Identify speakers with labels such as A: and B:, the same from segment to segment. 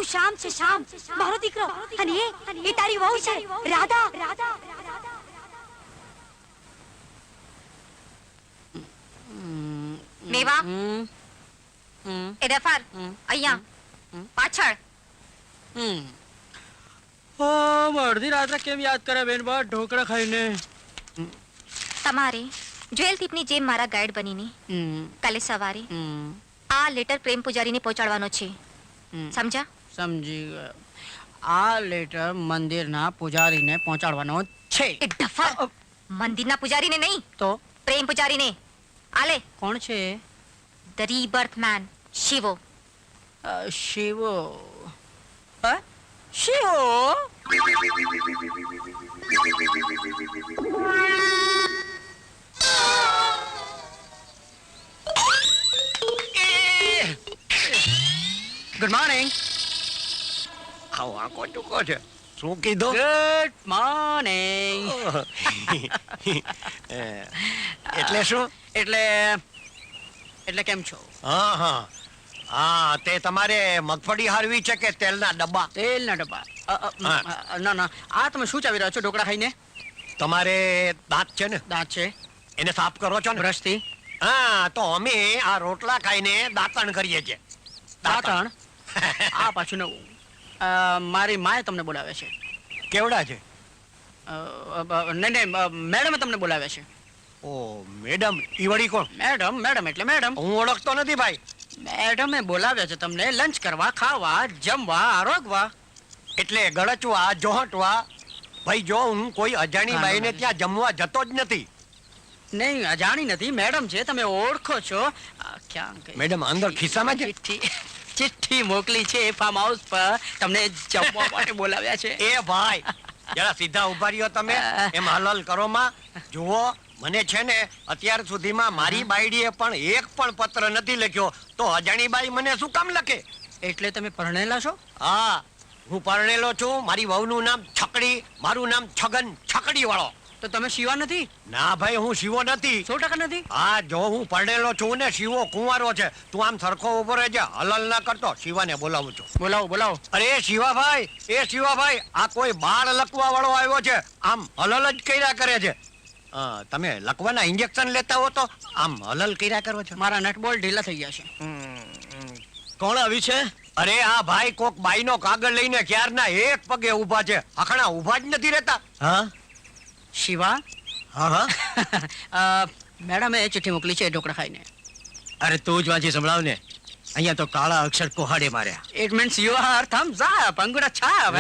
A: શ્યામ છે, શ્યામ મારો દીકરો. અને એ તારી વહુ છે રાધા.
B: મેવા એ દફાર અહીંયા પાછળ.
C: અડધી રાત્રે કેમ યાદ કરે બેન? બા ઢોકળા ખાઈને.
B: તમારે જ્વેલ દીપની જેમ મારા ગાઈડ બનીને કાલે સવારે આ લેટર પ્રેમ પૂજારીને પહોંચાડવાનો છે. સમજા?
C: સમજી ગયો. આ લેટર મંદિરના પૂજારીને પહોંચાડવાનો છે.
B: એ ડફર! મંદિરના પૂજારીને નહીં
C: તો
B: પ્રેમ પૂજારીને. આલે.
C: કોણ છે?
B: The rebirth man, Shivo.
C: Shivo. Shivo? Good morning.
D: આવો આંકો ચૂકો છે. શું કીધું?
C: Good morning.
D: એટલે શું?
C: એટલે કેમ છો?
D: હા હા હા, તે તમારે મગફળી હારવી છે કે તેલના ડબ્બા?
C: તેલના ડબ્બા. ના ના, આ તમે શું ચાવી રહ્યા છો ઢોકળા ખાઈને?
D: તમારે દાંત છે ને?
C: દાંત છે.
D: એને સાફ કરો છો ને
C: બ્રશથી?
D: હા, તો અમે આ રોટલા ખાઈને દાંતણ કરીએ છીએ.
C: દાંતણ? આ પાછું નવું. મારી માએ તમને બોલાવે છે.
D: કેવડા છે?
C: નહીં મેડમે તમને બોલાવે છે.
D: ઓ મેડમ, ઈ વળી કોણ?
C: મેડમ એટલે મેડમ.
D: હું ઓળખતો નથી ભાઈ.
C: મેડમે બોલાવ્યા છે તમને લંચ કરવા, ખાવા, જમવા, આરોગવા.
D: એટલે ગળચવા, જોહટવા. ભાઈ જો હું કોઈ અજાણી બાઈને ત્યાં જમવા જતો જ નથી.
C: નહીં, અજાણી નથી, મેડમ છે, તમે ઓળખો છો. ક્યાં ગઈ?
D: મેડમ અંદર ખિસ્સામાં છે.
C: ચિઠ્ઠી મોકલી છે ફાર્મ હાઉસ પર, તમને જમવા માટે બોલાવ્યા છે.
D: એ ભાઈ જરા સીધા ઉભા રહ્યો તમે. એમ હલલ કરો માં. જુઓ, મને છે ને અત્યાર સુધીમાં મારી બાયડીએ પણ એક પણ પત્ર નથી લખ્યો, તો અજાણી બાઈ મને શું કામ લખે?
C: એટલે તમે પરણેલા છો?
D: હા, હું પરણેલો છું. મારી વહુનું નામ છકડી, મારું નામ છગન છકડી વાળો.
C: તો તમે શિવા નથી?
D: ના ભાઈ, હું શિવો નથી.
C: 100% નથી?
D: હા, જો હું પરણેલો છું ને શિવો કુંવારો છે. તું આમ સરખો ઉભો રહેજે, હલલ ના કરતો. શિવાને બોલાવું છું.
C: બોલાવો.
D: અરે શિવાભાઈ, આ કોઈ બાળ લકવા વાળો આવ્યો છે. આમ હલલ જ કર્યા કરે છે. તમે લકવાના ઇન્જેક્શન લેતા હો તો આમ હલલ કર્યા કરો છો.
C: મારા નટ બોલ્ટ ઢીલા થઈ ગયા છે.
D: કોણ આવી છે? અરે આ ભાઈ કોક બાઈનો કાગળ લઈને ક્યારના એક પગે ઊભા છે. આખણા ઊભા જ નથી રહેતા.
C: હા શિવા?
E: હા
C: મેડમે ચિઠ્ઠી મોકલી છે ઢોકળા ખાઈને.
E: અરે તું જ વાંચી સંભળાવ ને. અહીંયા તો કાળા અક્ષર કોહાડે માર્યા.
C: It means you are thumbs up, અંગૂઠા છાપ.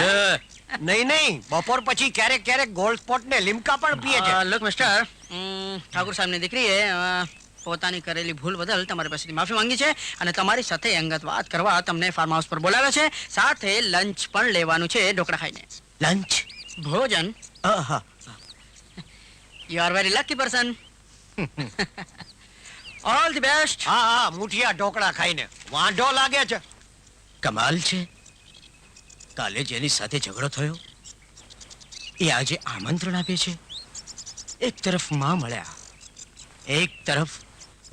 D: નહીં, બપોર પછી ક્યારેક ગોલ્ડ સ્પોટ ને લીમકા પણ પીએ છે.
C: લુક મિસ્ટર, ઠાકુર સાહેબની દીકરીએ પોતાની કરેલી ભૂલ બદલ તમારી પાસેથી માફી માંગી છે અને તમારી સાથે અંગત વાત કરવા તમને ફાર્મ હાઉસ પર બોલાવ્યા છે. સાથે લંચ પણ લેવાનું છે ઢોકળા ખાઈને.
E: લંચ?
C: ભોજન.
E: હા.
C: You are very lucky person. All the best.
D: હા, મુઠિયા ઢોકળા ખાઈને વાંઢો લાગે છે.
E: કમાલ છે. કાલે જેની સાથે ઝઘડો થયો એ આજે આમંત્રણ આપે છે. એક તરફ માં મળ્યા, એક તરફ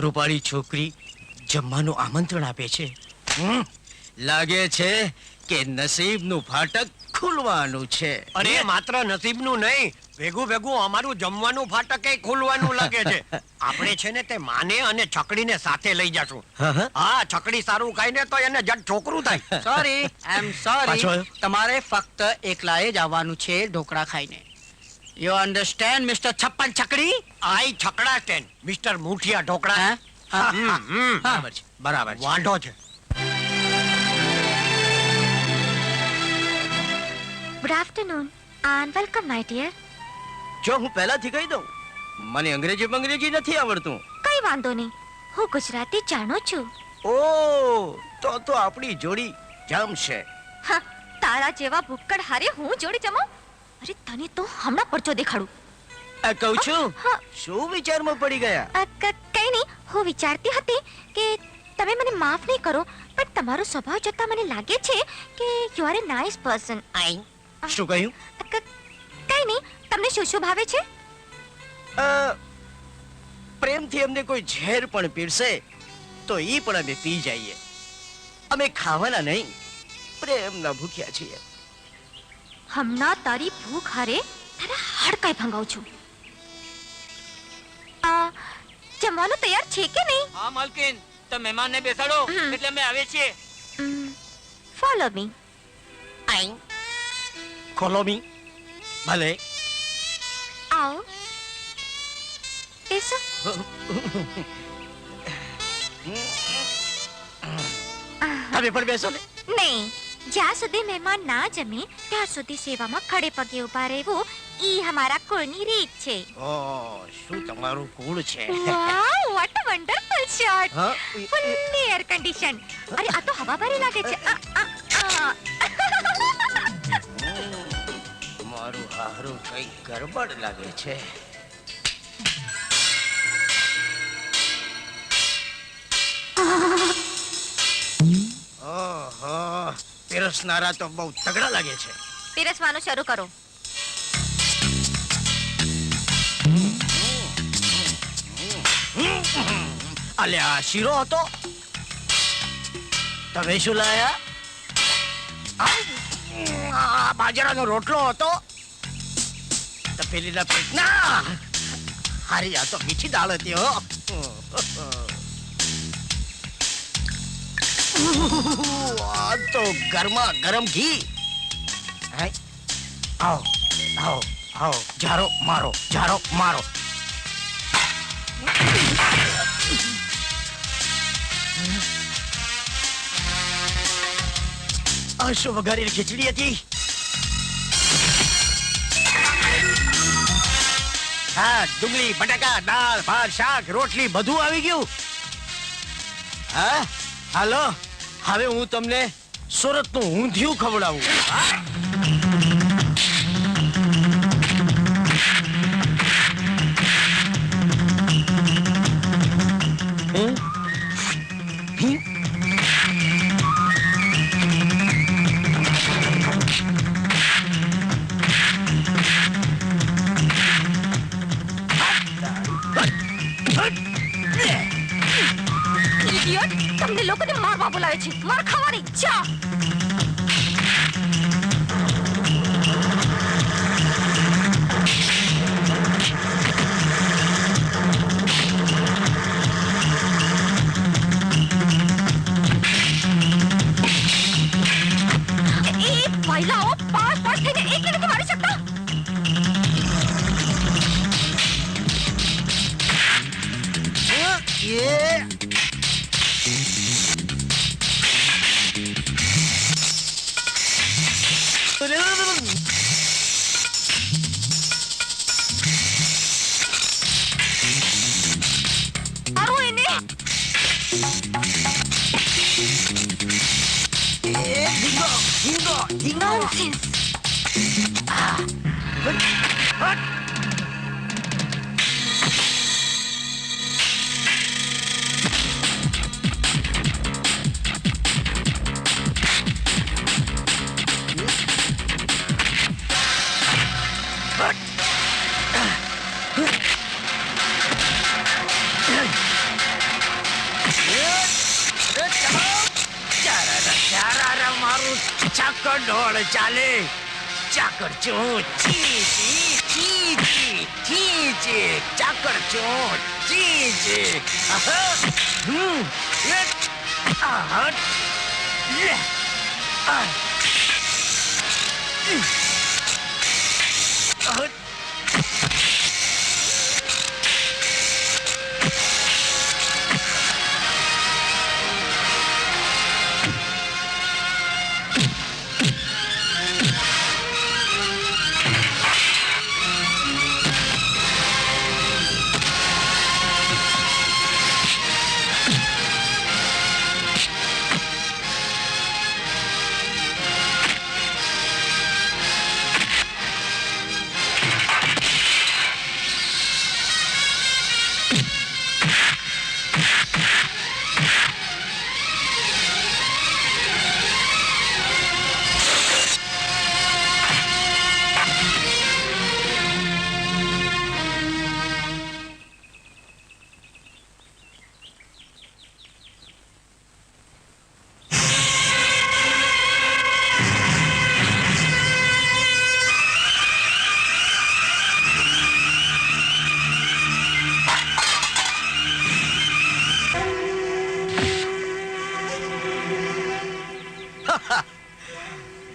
E: રૂપાળી છોકરી જમવાનું આમંત્રણ આપે છે. લાગે છે કે નસીબનું ફાટક ખુલવાનું છે.
D: અરે માત્ર નસીબનું નહીં, ભેગું અમારું જમવાનું ફાટક ખોલવાનું લાગે છે. આપણે છે ને તે માને અને છકડીને સાથે લઈ જાશું. હા, છકડી સારું ખાઈને તો એને જટ છોકરું થાય.
C: Sorry, I am sorry.
E: પાછો આવ્યો?
C: તમારે ફક્ત એકલાએ જ આવવાનું છે ઢોકળા ખાઈને. You understand mister Chhappan Chhakdi?
D: I છકડા સ્ટેન્ડ મિસ્ટર મુઠિયા ઢોકળા.
E: બરાબર છે.
D: વાંઢો છે.
B: Good afternoon and welcome my dear.
E: જો હું પહેલાથી કહી દઉં, મને અંગ્રેજી નથી આવડતું.
B: કઈ વાંધો નહીં, હું ગુજરાતી જાણું છું.
E: ઓ તો આપણી જોડી જમશે.
B: હા, તારા જેવા ભૂક્કડ હારે હું જોડી જમું? અરે તને તો હમણાં પડચો દેખાડું.
E: કહું છું,
B: હા.
E: શું વિચારમાં પડી ગયા?
B: કઈ નહીં, હું વિચારતી હતી કે તમે મને માફ નહીં કરો, પણ તમારો સ્વભાવ જોતા મને લાગે છે કે you are a nice person.
E: શું કહ્યું?
B: કઈ નહીં, તમને શું ભાવે છે?
E: પ્રેમથી અમને કોઈ ઝેર પણ પીરસે તો ઈ પણ અમે પી જઈએ. અમે ખાવાના નહીં, પ્રેમના ભૂખ્યા છીએ.
B: હમણાં તારી ભૂખ હારે તારા હાડકાઈ ભંગાવું છું. આ જમવાનું તૈયાર છે કે નહીં?
F: હા માલકીન, તો મહેમાનને બેસાડો એટલે અમે આવે છીએ.
B: Follow me.
E: ખોલો મી. ભલે.
B: આવો. બેસો.
E: તમે પણ બેસો ને.
B: નહીં, જ્યાં સુધી મહેમાન ના જમે ત્યાં સુધી સેવામાં ખડે પગે ઊભા રહેવું ઈ અમારા કુળની રીત છે.
E: ઓહ, શું તમારું કુળ છે.
B: વાવ, વોટ અ વન્ડરફુલ શોટ.
E: હા?
B: Fully air condition. અરે આ તો હવા ભરી લાગે છે.
E: મારું હારું કઈ ગરબડ લાગે છે. ઓહો, પીરસનારા તો બહુ તગડા લાગે છે.
B: પીરસવાનું શરૂ કરો.
E: અલ્યા, શીરો હતો. તમે શું લાયા? આ બાજરાનો રોટલો હતો. તપેલીના પેટના. હારી, આ તો મીઠી દાળ હતી હો. આ તો ગરમા ગરમ ઘી. હે? આવો આવો આવો, જારો મારો, જારો મારો. આ શું વઘારેલી ખીચડી હતી? હા, ડુંગળી, બટાકા, દાળ, ભાત, શાક, રોટલી બધું આવી ગયું. હા, હાલો, હવે હું તમને સુરતનું ઊંધિયું ખવડાવું.
B: ઇડિયટ, તમને લોકોને મારવા બોલાવે છે. માર ખાવાની જા. એ પહેલાઓ પાંચ થઈને એક નથી મારી શકતા. મારો એને નોનસેન્સ.
E: મારું ચાકર ઢોળ ચાલે. ચાકર ચો ચી ચી ચી ચી ચી, ચાકર ચો ચી ચી.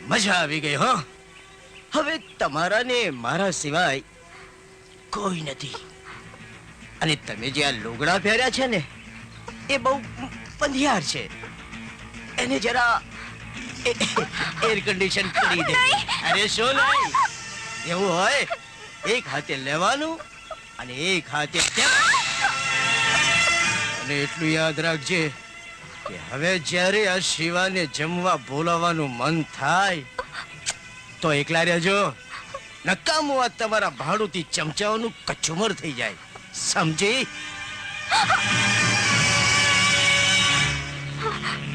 E: મજા આવી ગઈ હો. હવે તમારા ને મારા સિવાય કોઈ નથી. અને તમે જે આ લુગડા પહેર્યા છે ને એ બહુ બંધિયાર છે. એને જરા એર કન્ડિશન કરી દે. અરે શું નહીં, એવું હોય એક હાથે લેવાનું અને એક હાથે દેવાનું. અને એટલું યાદ રાખજે કે હવે જ્યારે આ શિવાને જમવા બોલાવવાનું મન થાય તો એકલા રહેજો. નકામું આ તમારા ભાડુથી ચમચાઓનું કચુમર થઈ જાય, સમજી?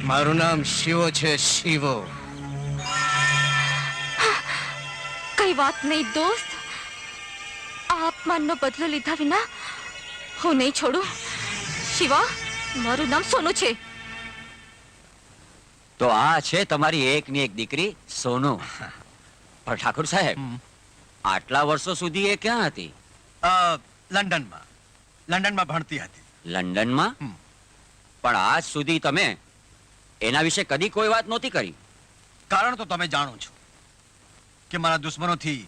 E: મારું નામ શિવો છે, શિવો.
B: કઈ વાત નહીં દોસ્ત, આ અપમાનનો બદલો લીધા વિના હું નહીં છોડું. શિવા, મારું નામ સોનુ છે.
G: તો આ છે તમારી એકની એક દીકરી સોનુ. પણ ઠાકુર સાહેબ, આટલા વર્ષો સુધી એ ક્યાં હતી?
H: લંડનમાં ભણતી હતી.
G: લંડનમાં? પણ આજ સુધી તમે એના વિશે કદી કોઈ વાત નહોતી કરી.
H: કારણ તો તમે જાણો છો કે મારા દુશ્મનોથી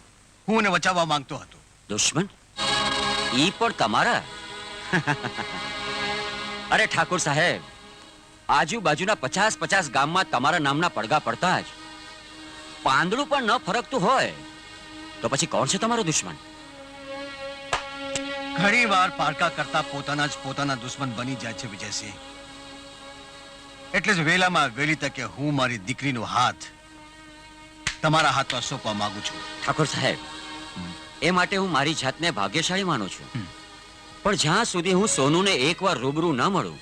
H: હું એને બચાવવા માંગતો હતો.
G: દુશ્મન? ઈ પણ તમારા? અરે ઠાકુર સાહેબ, આજુબાજુના 50 ગામમાં તમારા નામના પડઘા પડતા જ પાંદડું પણ ન ફરકતું હોય તો પછી કોણ છે તમારો દુશ્મન?
H: ઘણી વાર પારકા કરતા પોતાના દુશ્મન બની જાય છે વિજયસિંહ. એટલે જ વેલામાં વેલી તકે હું મારી દીકરીનો હાથ તમારા હાથમાં સોંપવા માંગુ છું.
G: ઠાકોર સાહેબ, એ માટે હું મારી જાતને ભાગ્યશાળી માનું છું. પણ જ્યાં સુધી હું સોનુને એકવાર રૂબરૂ ન મળું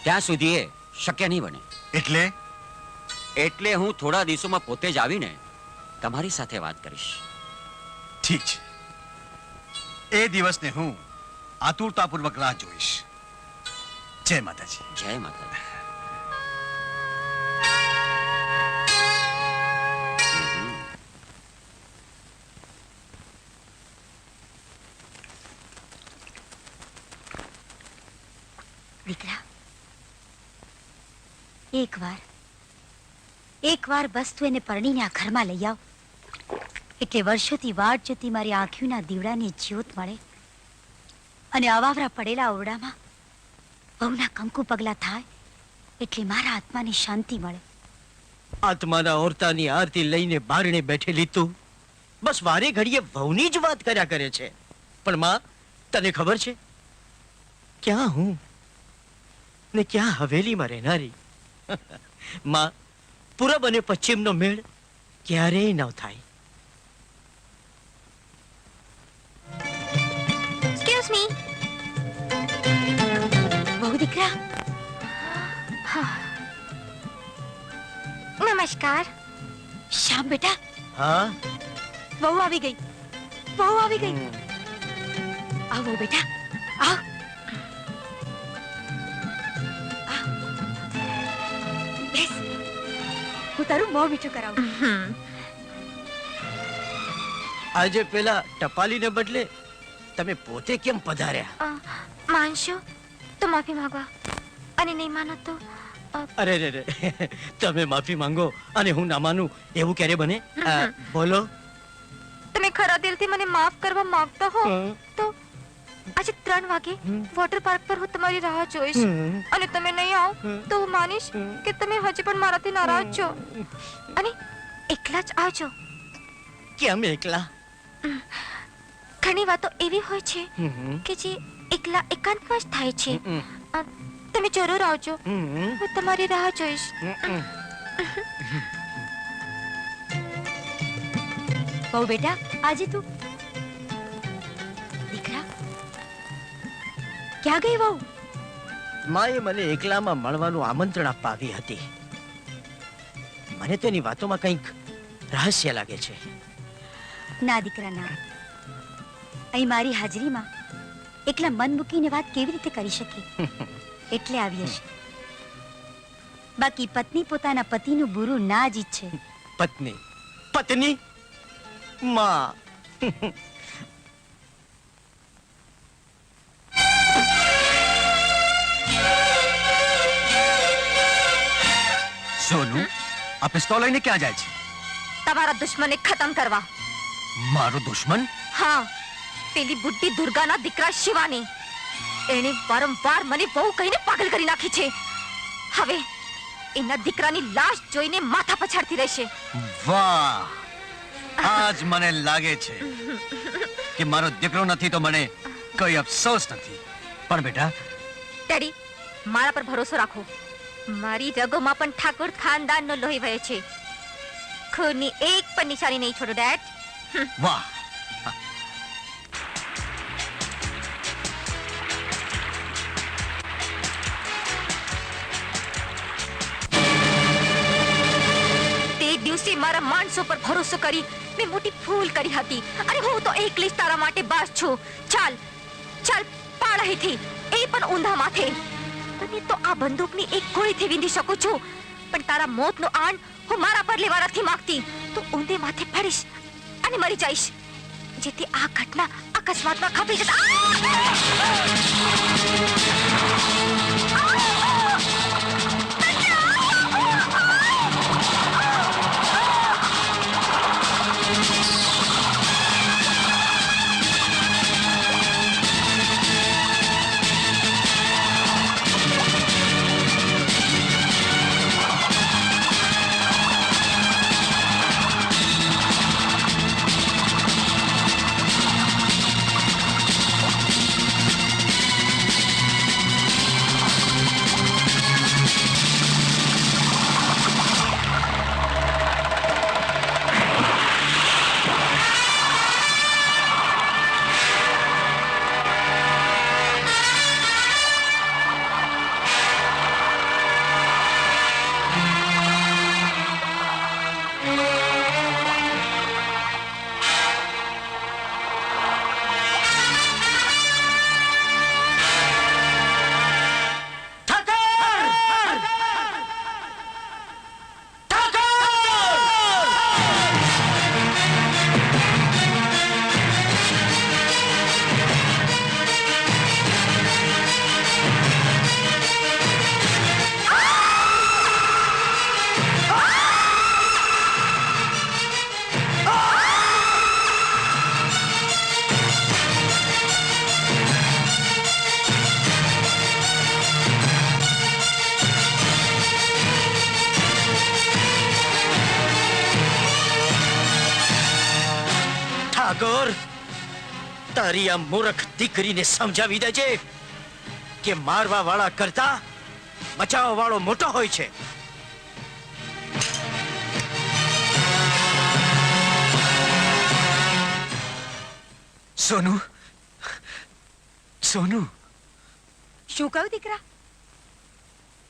G: ત્યાં સુધી એ શક્ય નહીં બને. એટલે હું થોડા દિવસોમાં પોતે જ આવીને તમારી સાથે વાત કરીશ.
H: ઠીક છે, એ દિવસને હું આતુરતાપૂર્વક રાહ જોઈશ. જય માતાજી.
G: જય માતા.
A: દીકરા, એકવાર બસ તું એને પરણીને આ ઘરમાં લઈ આવ, એટલે વર્ષોથી વાટ જોતી મારી આંખોના દીવડાને જ્યોત મળે અને અવાવરા પડેલા ઓરડામાં વહુના કંકુ પગલા થાય એટલે મારા આત્માને શાંતિ મળે.
E: આત્માના ઓરતાની આરતી લઈને બારણે બેઠેલી તું બસ વારે ઘડીએ વહુની જ વાત કર્યા કરે છે. પણ માં, તને ખબર છે ક્યાં હું ને ક્યાં હવેલીમાં રહેનારી? માં, પૂરબ અને પશ્ચિમનો મેળ ક્યારેય ન થાય.
B: Excuse me.
A: વહુ દીકરા,
B: નમસ્કાર.
A: શ્યામ બેટા,
E: હા,
A: વહુ આવી ગઈ. આવો બેટા, આવ. બેસ, હું તારું મોં મીઠું કરાવું.
E: આજે પેલા ટપાલીને બદલે તમે પોતે કેમ પધાર્યા?
B: માનશો તો માફી માંગવા, અને નહીં માનો તો
E: અરે રે રે, તમે માફી માંગો અને હું ના માનું એવું ક્યારે બને? બોલો.
B: તમે ખરા દિલથી મને માફ કરવા માંગતા હો તો આજે 3 વાગે વોટર પાર્ક પર હું તમારી રાહ જોઈશ. અને તમે નહીં આવો તો હું માનીશ કે તમે હજી પણ મારાથી નારાજ છો. અને એકલા જ આવજો.
E: કેમ એકલા?
B: ઘણી વાતો એવી હોય છે કે જે એકલા એકાંતમાં જ થાય છે. તમે જરૂર આવજો, હું તમારી રાહ જોઈશ.
A: બહુ બેટા, આજે તું દીકરા ક્યાં ગઈ વહુ?
E: માએ મને એકલામાં મળવાનું આમંત્રણ આપવા આવી હતી. મને તેની વાતોમાં કંઈક રહસ્ય લાગે છે.
A: ના દીકરા ના, અહીં મારી હાજરીમાં એકલા મન મૂકીને વાત કેવી રીતે કરી શકે એટલે આવી હશે. બાકી પત્ની પોતાના પતિનું બુરું ના જ ઈચ્છે.
E: પત્ની? પત્ની? માં,
H: સોનુ, આ પિસ્તોલ લઈને ક્યાં જાય છે?
B: તમારા દુશ્મનને ખતમ કરવા.
H: મારો દુશ્મન?
B: હા, પેલી બુદ્ધિ દુર્ગાના દીકરા શિવાની. એણે વારંવાર મને બહુ કહીને પાગલ કરી નાખી છે. હવે એના દીકરાની લાશ જોઈને માથા પછાડતી રહેશે.
H: વાહ, આજ મને લાગે છે કે મારો દીકરો નથી તો મને કઈ અફસોસ નથી. પણ બેટા,
B: ડેડી, મારા પર ભરોસો રાખો. મારી રગોમાં પણ ઠાકોર ખાનદાનનો લોહી વહે છે. ખૂનની એક પણ નિશાની નહીં છોડો ડેડ.
H: વાહ.
B: તે દિવસે મારા માણસો પર ભરોસો કરી મેં મોટી ભૂલ કરી હતી. અને હું તો એકલી જ તારા માટે બાસ છું. ચાલ ચાલ, પાડ અહીંથી, એ પણ ઊંધા માથે. તને તો આ બંદૂકની એક ગોળીથી વિંધી શકું છું, પણ તારા મોતનો આણ હું મારા પર લેવા નથી માંગતી. તું ઊંધે માથે પડીશ અને મરી જઈશ, જેથી આ ઘટના અકસ્માતમાં ખપી
E: ઠાકોર, તારી આ મૂર્ખ દીકરીને સમજાવી દેજે કે મારવા વાળા કરતા બચાવવા વાળો મોટો હોય છે. સોનુ, સોનુ.
A: શું કહ્યું દીકરા?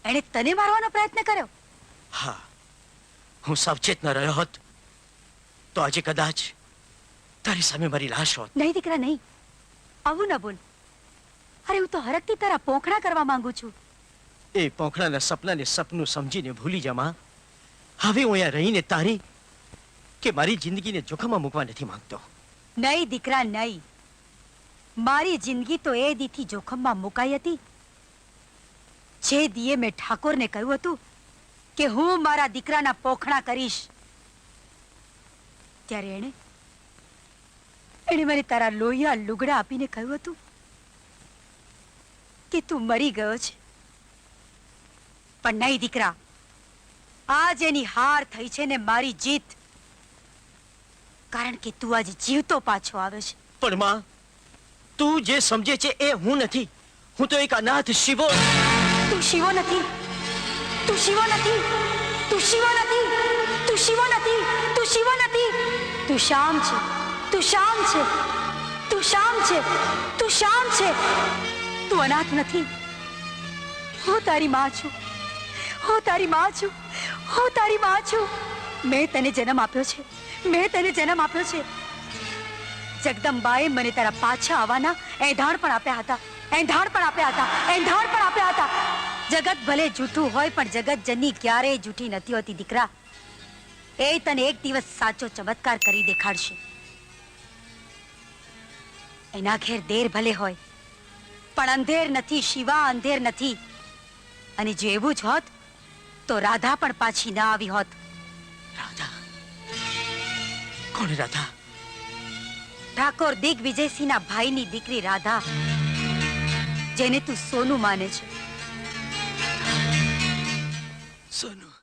A: એણે તને મારવાનો પ્રયત્ન કર્યો?
E: હા, હું સાવચેત ન રહ્યો હોત તો આજે કદાચ તારી સામે મારી લાશ હોત.
A: નહીં દીકરા, નહીં, આવું ન બોલ. અરે, હું તો હરખથી તારા પોખણા કરવા માંગુ છું.
E: એ પોખડાના સપનાને સપનું સમજીને ભૂલી જા માં. હવે હું અહીંયા રહીને તારી કે મારી જિંદગીને જોખમમાં મૂકવા નથી માંગતો.
A: નહીં દીકરા, નહીં. મારી જિંદગી તો એ દીથી જોખમમાં મુકાઈ હતી જે દીએ મેં ઠાકોરને કહ્યું હતું કે હું મારા દીકરાના પોખણા કરીશ. ત્યારે એણે મને તારા લોહિયા લુગડા આપીને કહ્યું હતું કે તું મરી ગયો છે. પણ નહીં દીકરા, આજ એની હાર થઈ છે ને મારી જીત. કારણ કે તું આજે જીવતો પાછો આવે છે.
E: પણ માં, તું જે સમજે છે એ હું નથી. હું તો એક અનાથ શિવો.
A: તું શિવો નથી, તું શિવો નથી, તું શિવો નથી, તું શિવો નથી, તું શિવો નથી. તું શ્યામ છે, તું શ્યામ છે, તું શ્યામ છે, તું શ્યામ છે. તું અનાથ નથી. હું તારી માં છું, હું તારી માં છું, હું તારી માં છું. મેં તને જન્મ આપ્યો છે, મેં તને જન્મ આપ્યો છે. જગદંબાએ મને તારા પાછા આવવાના એંધાણ પણ આપ્યા હતા, એંધાણ પણ આપ્યા હતા, એંધાણ પણ આપ્યા હતા. જગત ભલે જૂઠું હોય પણ જગત જનની ક્યારેય જૂઠી નથી હોતી દીકરા. એ તને એક દિવસ સાચો ચમત્કાર કરી દેખાડશે. એના ઘેર દેર ભલે હોય પણ અંધેર નથી શિવા, અંધેર નથી. અને જો એવું જ હોત તો રાધા પણ પાછી ના આવી હોત.
E: રાધા, કોણ રાધા?
A: ઠાકોર દિગ્વિજયસિંહના ભાઈની દીકરી રાધા, જેને તું સોનું માને છે.
E: સોનું